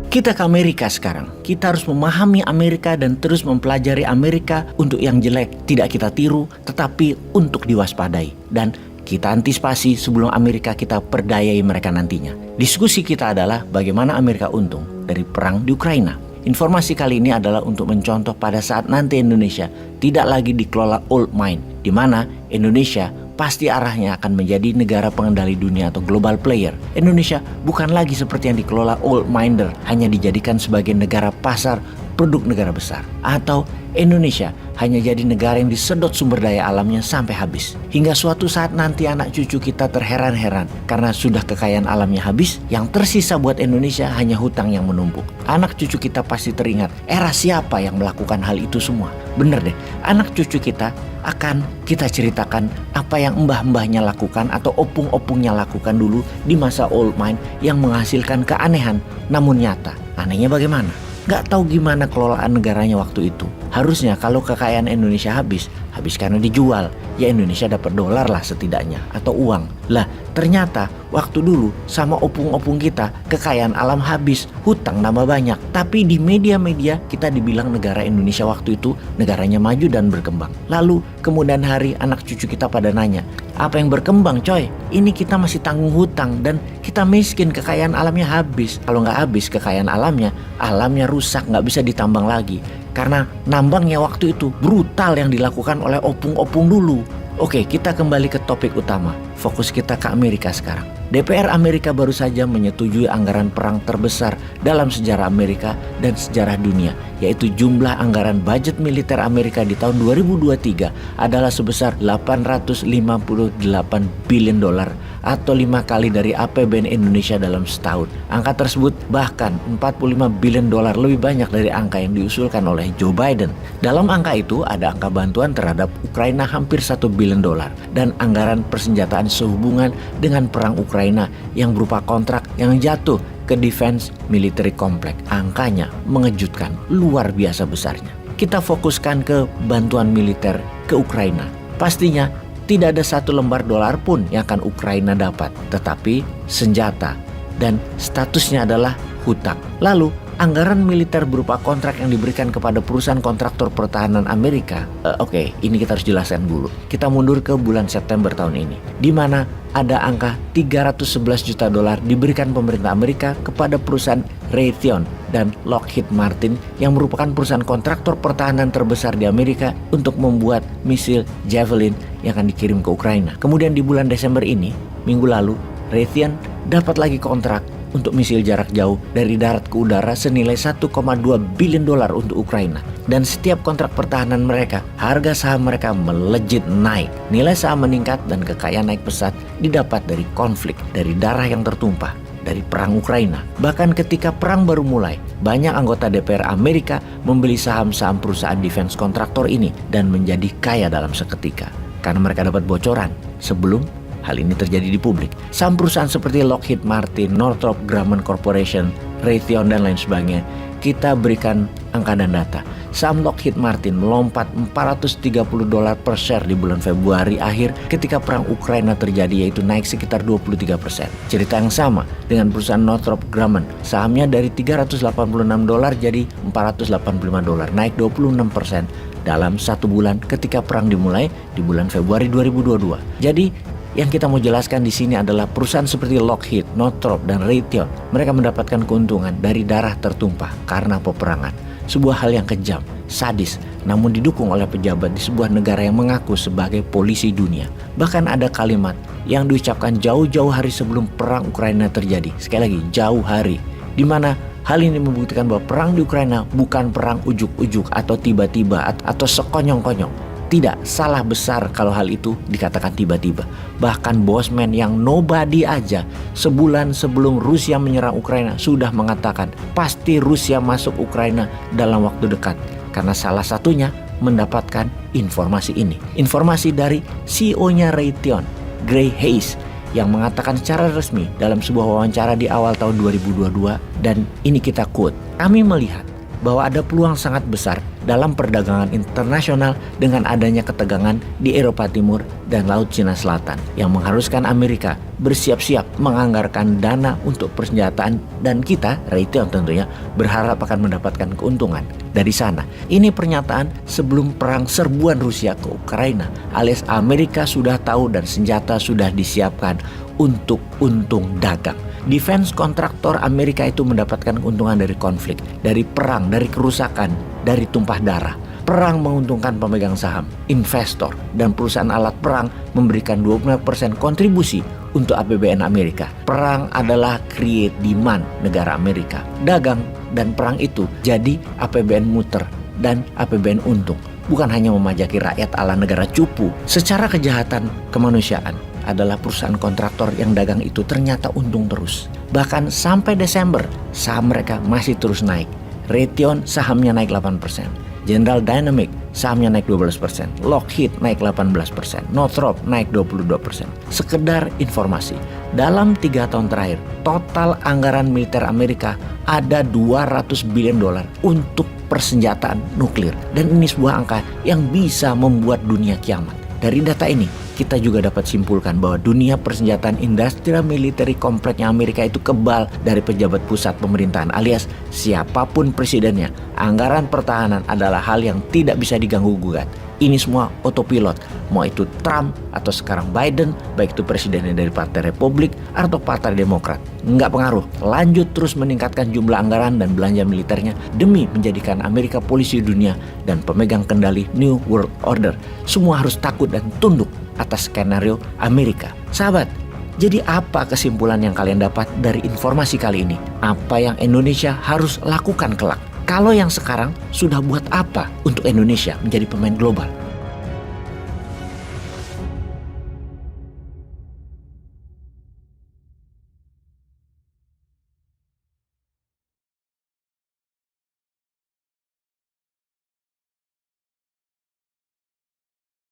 Kita ke Amerika sekarang. Kita harus memahami Amerika dan terus mempelajari Amerika untuk yang jelek tidak kita tiru, tetapi untuk diwaspadai. Dan kita antisipasi sebelum Amerika kita perdayai mereka nantinya. Diskusi kita adalah bagaimana Amerika untung dari perang di Ukraina. Informasi kali ini adalah untuk mencontoh pada saat nanti Indonesia tidak lagi dikelola old mind, di mana Indonesia pasti arahnya akan menjadi negara pengendali dunia atau global player. Indonesia bukan lagi seperti yang dikelola old minder, hanya dijadikan sebagai negara pasar produk negara besar. Atau Indonesia hanya jadi negara yang disedot sumber daya alamnya sampai habis. Hingga suatu saat nanti anak cucu kita terheran-heran karena sudah kekayaan alamnya habis, yang tersisa buat Indonesia hanya hutang yang menumpuk. Anak cucu kita pasti teringat, era siapa yang melakukan hal itu semua. Bener deh, anak cucu kita akan kita ceritakan apa yang mbah-mbahnya lakukan atau opung-opungnya lakukan dulu di masa old mind yang menghasilkan keanehan namun nyata. Anehnya bagaimana? Gak tahu gimana kelolaan negaranya waktu itu. Harusnya kalau kekayaan Indonesia habis karena dijual, ya Indonesia dapat dolar lah setidaknya atau uang. Lah ternyata waktu dulu sama opung-opung kita kekayaan alam habis, hutang nambah banyak. Tapi di media-media kita dibilang negara Indonesia waktu itu negaranya maju dan berkembang. Lalu kemudian hari anak cucu kita pada nanya, apa yang berkembang coy? Ini kita masih tanggung hutang dan kita miskin, kekayaan alamnya habis. Kalau nggak habis kekayaan alamnya rusak, nggak bisa ditambang lagi. Karena nambangnya waktu itu brutal yang dilakukan oleh opung-opung dulu. Oke, kita kembali ke topik utama. Fokus kita ke Amerika sekarang. DPR Amerika baru saja menyetujui anggaran perang terbesar dalam sejarah Amerika dan sejarah dunia, yaitu jumlah anggaran budget militer Amerika di tahun 2023 adalah sebesar 858 billion dolar atau 5 kali dari APBN Indonesia dalam setahun. Angka tersebut bahkan 45 billion dolar lebih banyak dari angka yang diusulkan oleh Joe Biden. Dalam angka itu ada angka bantuan terhadap Ukraina hampir 1 billion dolar dan anggaran persenjataan sehubungan dengan perang Ukraina yang berupa kontrak yang jatuh ke Defense Military Complex. Angkanya mengejutkan, luar biasa besarnya. Kita fokuskan ke bantuan militer ke Ukraina. Pastinya tidak ada satu lembar dolar pun yang akan Ukraina dapat, tetapi senjata dan statusnya adalah hutang. Lalu anggaran militer berupa kontrak yang diberikan kepada perusahaan kontraktor pertahanan Amerika. Oke, ini kita harus jelaskan dulu. Kita mundur ke bulan September tahun ini, di mana ada angka 311 juta dolar diberikan pemerintah Amerika kepada perusahaan Raytheon dan Lockheed Martin yang merupakan perusahaan kontraktor pertahanan terbesar di Amerika untuk membuat misil Javelin yang akan dikirim ke Ukraina. Kemudian di bulan Desember ini, minggu lalu, Raytheon dapat lagi kontrak untuk misil jarak jauh dari darat ke udara senilai 1,2 billion dolar untuk Ukraina. Dan setiap kontrak pertahanan mereka, harga saham mereka melejit naik. Nilai saham meningkat dan kekayaan naik pesat didapat dari konflik, dari darah yang tertumpah, dari perang Ukraina. Bahkan ketika perang baru mulai, banyak anggota DPR Amerika membeli saham-saham perusahaan defense kontraktor ini dan menjadi kaya dalam seketika. Karena mereka dapat bocoran sebelum hal ini terjadi di publik. Saham perusahaan seperti Lockheed Martin, Northrop Grumman Corporation, Raytheon dan lain sebagainya, kita berikan angka dan data. Saham Lockheed Martin melompat 430 dolar per share di bulan Februari akhir ketika perang Ukraina terjadi, yaitu naik sekitar 23%. Cerita yang sama dengan perusahaan Northrop Grumman, sahamnya dari 386 dolar jadi 485 dolar, naik 26% dalam satu bulan ketika perang dimulai di bulan Februari 2022. Jadi yang kita mau jelaskan di sini adalah perusahaan seperti Lockheed, Northrop, dan Raytheon. Mereka mendapatkan keuntungan dari darah tertumpah karena peperangan. Sebuah hal yang kejam, sadis, namun didukung oleh pejabat di sebuah negara yang mengaku sebagai polisi dunia. Bahkan ada kalimat yang diucapkan jauh-jauh hari sebelum perang Ukraina terjadi. Sekali lagi, jauh hari. Di mana hal ini membuktikan bahwa perang di Ukraina bukan perang ujuk-ujuk atau tiba-tiba atau sekonyong-konyong. Tidak, salah besar kalau hal itu dikatakan tiba-tiba. Bahkan bosman yang nobody aja sebulan sebelum Rusia menyerang Ukraina sudah mengatakan pasti Rusia masuk Ukraina dalam waktu dekat. Karena salah satunya mendapatkan informasi ini. Informasi dari CEO-nya Raytheon, Gray Hayes, yang mengatakan secara resmi dalam sebuah wawancara di awal tahun 2022, dan ini kita quote, "Kami melihat bahwa ada peluang sangat besar dalam perdagangan internasional dengan adanya ketegangan di Eropa Timur dan Laut Cina Selatan yang mengharuskan Amerika bersiap-siap menganggarkan dana untuk persenjataan, dan kita, Raytheon tentunya, berharap akan mendapatkan keuntungan dari sana. Ini pernyataan sebelum perang serbuan Rusia ke Ukraina, alias Amerika sudah tahu dan senjata sudah disiapkan untuk untung dagang. Defense kontraktor Amerika itu mendapatkan keuntungan dari konflik, dari perang, dari kerusakan, dari tumpah darah. Perang menguntungkan pemegang saham, investor, dan perusahaan alat perang memberikan 20% kontribusi untuk APBN Amerika. Perang adalah create demand negara Amerika. Dagang dan perang itu jadi APBN muter dan APBN untung. Bukan hanya memajaki rakyat ala negara cupu. Secara kejahatan kemanusiaan adalah perusahaan kontraktor yang dagang itu ternyata untung terus. Bahkan sampai Desember saham mereka masih terus naik. Raytheon sahamnya naik 8%. General Dynamics sahamnya naik 12%, Lockheed naik 18%, Northrop naik 22%. Sekedar informasi, dalam 3 tahun terakhir, total anggaran militer Amerika ada 200 billion dolar untuk persenjataan nuklir. Dan ini sebuah angka yang bisa membuat dunia kiamat. Dari data ini, kita juga dapat simpulkan bahwa dunia persenjataan industrial military kompleknya Amerika itu kebal dari pejabat pusat pemerintahan, alias siapapun presidennya. Anggaran pertahanan adalah hal yang tidak bisa diganggu-gugat. Ini semua autopilot, mau itu Trump atau sekarang Biden, baik itu presidennya dari Partai Republik atau Partai Demokrat. Nggak pengaruh, lanjut terus meningkatkan jumlah anggaran dan belanja militernya demi menjadikan Amerika polisi dunia dan pemegang kendali New World Order. Semua harus takut dan tunduk atas skenario Amerika. Sahabat, jadi apa kesimpulan yang kalian dapat dari informasi kali ini? Apa yang Indonesia harus lakukan kelak? Kalau yang sekarang sudah buat apa untuk Indonesia menjadi pemain global?